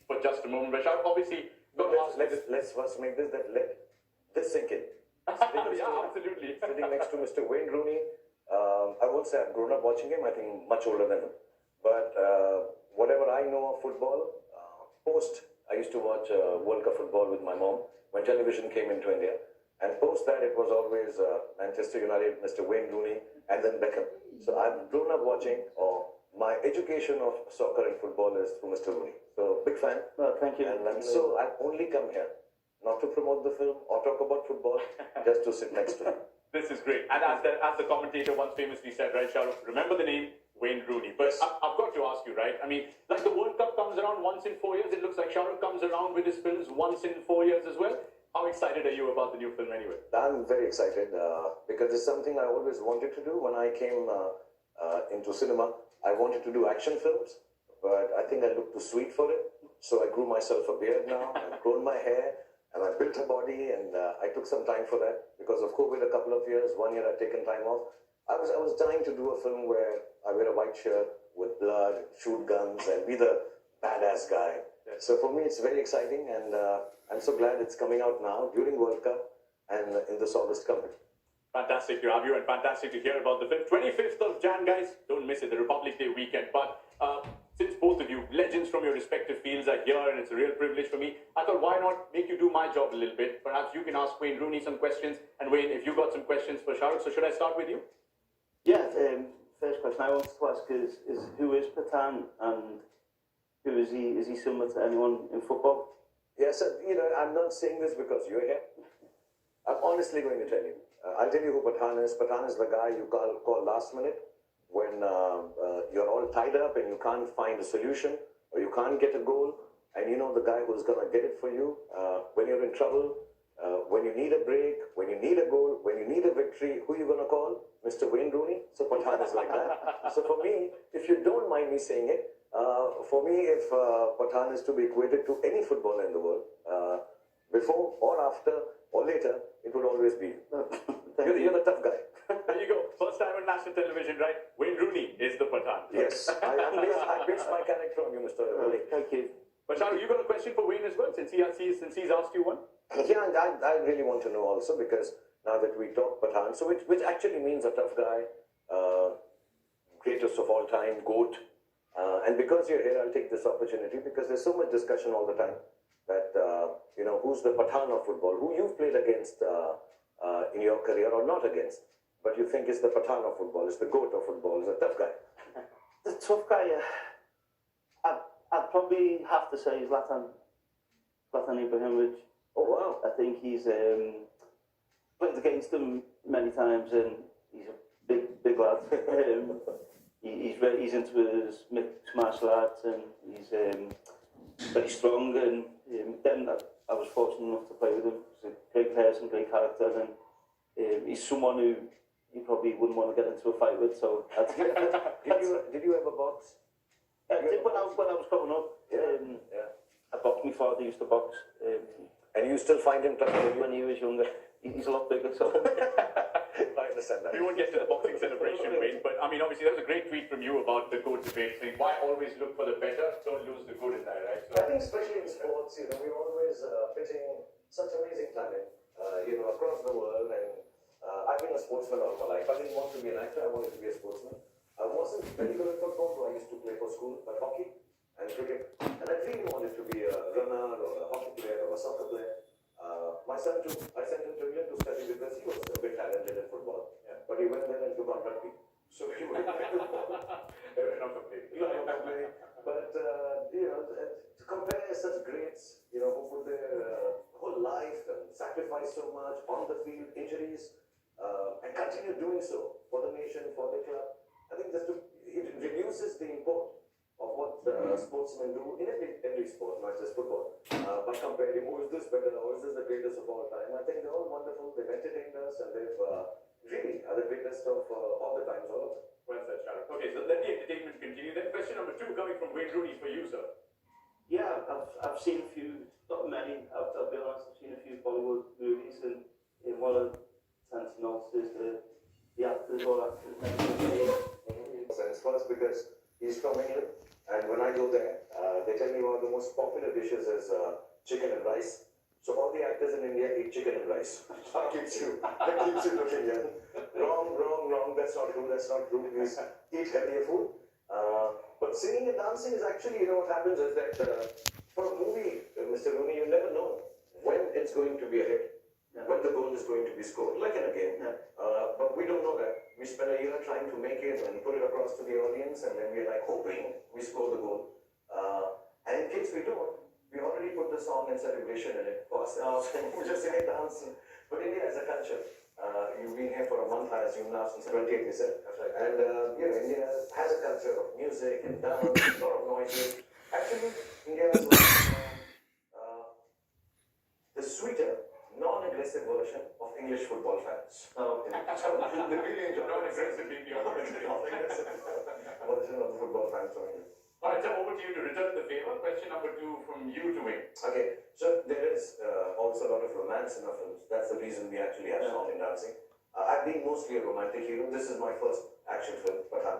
for just a moment. But Shahrukh, obviously, got to ask let's first make let this sink in. Yeah, absolutely. Sitting next to Mr. Wayne Rooney, I won't say I've grown up watching him. I think much older than him. But whatever I know of football, I used to watch World Cup football with my mom when television came into India. And post that, it was always Manchester United, Mr. Wayne Rooney, and then Beckham. So I've grown up watching, or my education of soccer and football is through Mr. Rooney. So big fan. Well, thank you. And so I've only come here not to promote the film or talk about football, just to sit next to him. This is great. And as the commentator once famously said, right, Shahrukh, remember the name Wayne Rooney. But Yes. I've got to ask you, right? I mean, like the World Cup comes around once in 4 years. It looks like Shahrukh comes around with his films once in 4 years as well. How excited are you about the new film anyway? I'm very excited because it's something I always wanted to do. When I came into cinema, I wanted to do action films, but I think I looked too sweet for it. So I grew myself a beard now, I've grown my hair, and I built a body, and I took some time for that because of COVID. A couple of years, 1 year I'd taken time off. I was dying to do a film where I wear a white shirt with blood, shoot guns, and be the badass guy. Yes. So for me, it's very exciting, and I'm so glad it's coming out now during World Cup and in this August coming. Fantastic to have you and fantastic to hear about the film. 25th of Jan, guys. Don't miss it, the Republic Day weekend. But since both of you, legends from your respective fields, are here and it's a real privilege for me, I thought why not make you do my job a little bit? Perhaps you can ask Wayne Rooney some questions. And Wayne, if you got some questions for Shahrukh, so should I start with you? Yeah, first question I wanted to ask is who is Pathan and who is he? Is he similar to anyone in football? Yes, I'm not saying this because you're here. I'm honestly going to tell you. I'll tell you who Pathan is. Pathan is the guy you call last minute when you're all tied up and you can't find a solution or you can't get a goal, and you know the guy who's going to get it for you when you're in trouble, when you need a break, when you need a goal, when you need a victory. Who are you going to call? Mr. Wayne Rooney. So Pathan is like that. So for me, if you don't mind me saying it, for me, if Pathan is to be equated to any footballer in the world, before or after or later, it would always be you. You're the tough guy. There you go. First time on national television, right? Wayne Rooney is the Pathan. Yes, I based my character on you, Mr. Rooney. Thank you. But Shahrukh, you got a question for Wayne as well, since he's asked you one? Yeah, and I really want to know also, because now that we talk Pathan, so which actually means a tough guy, greatest of all time, GOAT. And because you're here, I'll take this opportunity because there's so much discussion all the time that, who's the Pathan of football, who you've played against in your career or not against, but you think is the Pathan of football, is the GOAT of football, is a tough guy. The tough guy, I'd probably have to say is Zlatan Ibrahimovic. Oh, wow. I think he's played against him many times, and he's a big lad. He's into his mixed martial arts, and he's very strong. And then I was fortunate enough to play with him. He's a great person, great character, and he's someone who you probably wouldn't want to get into a fight with. So, did you ever box? I did when I was growing up. Yeah. I boxed. My father used to box. And you still find him tough When he was younger. He's a lot bigger, so. I understand that. We won't get to the boxing celebration, Wayne, but I mean, obviously, that was a great tweet from you about the GOAT debate, saying, why always look for the better? Don't lose the good in that, right? So, I think especially in sports, we're always pitching such amazing talent, across the world. And I've been a sportsman all my life. I didn't want to be an actor. I wanted to be a sportsman. I wasn't very good at football, so I used to play for school, but hockey and cricket. And I really wanted to be a runner or a hockey player or a soccer player. My son too, I sent him to England to study because he was a bit talented in football. Yeah. But he went there and took on rugby. So he went there. not complaining. But, to compare such greats, who put their whole life and sacrifice so much on the field, injuries, and continue doing so for the nation, for the club, I think it reduces the import of what sportsmen do in every sport, not just football. By comparing, who is this better, or is this the greatest of all time? I think they're all wonderful, they've entertained us, and they've really are the greatest of all the times, all of them. Well said, Shahrukh. Okay, so let the entertainment continue. Then question number 2 coming from Wayne Rooney for you, sir. Yeah, I've seen a few, not many, I'll be honest, I've seen a few Bollywood movies, and what I tend to notice is the actors or actors. Sense first because he's from England, And when I go there, they tell me one of the most popular dishes is chicken and rice. So all the actors in India eat chicken and rice. That keeps you looking young. Wrong. That's not true. Please eat healthier food. But singing and dancing is actually, what happens is that for a movie, Mr. Rooney, you never know when it's going to be a hit, when the goal is going to be scored, like in a game. But we don't know that. We spend a year trying to make it and put it across to the audience, and then we're like hoping we score the goal. And in case we don't, we already put the song and celebration in it for ourselves, and we just sing and dance. But India is a culture. You've been here for a month, I assume now, since 28, you said. And India has a culture of music and dance, a lot of noises. Actually, India is the sweeter, non-aggressive version of English football fans. So they really enjoy Non-aggressive being the opposite. non-aggressive version of the football fans from India. All right, so over to you to return the favor. Question number 2 from you to me. Okay, so there is also a lot of romance in our films. That's the reason we actually have song and dancing. I've been mostly a romantic hero. This is my first action film, Pathan.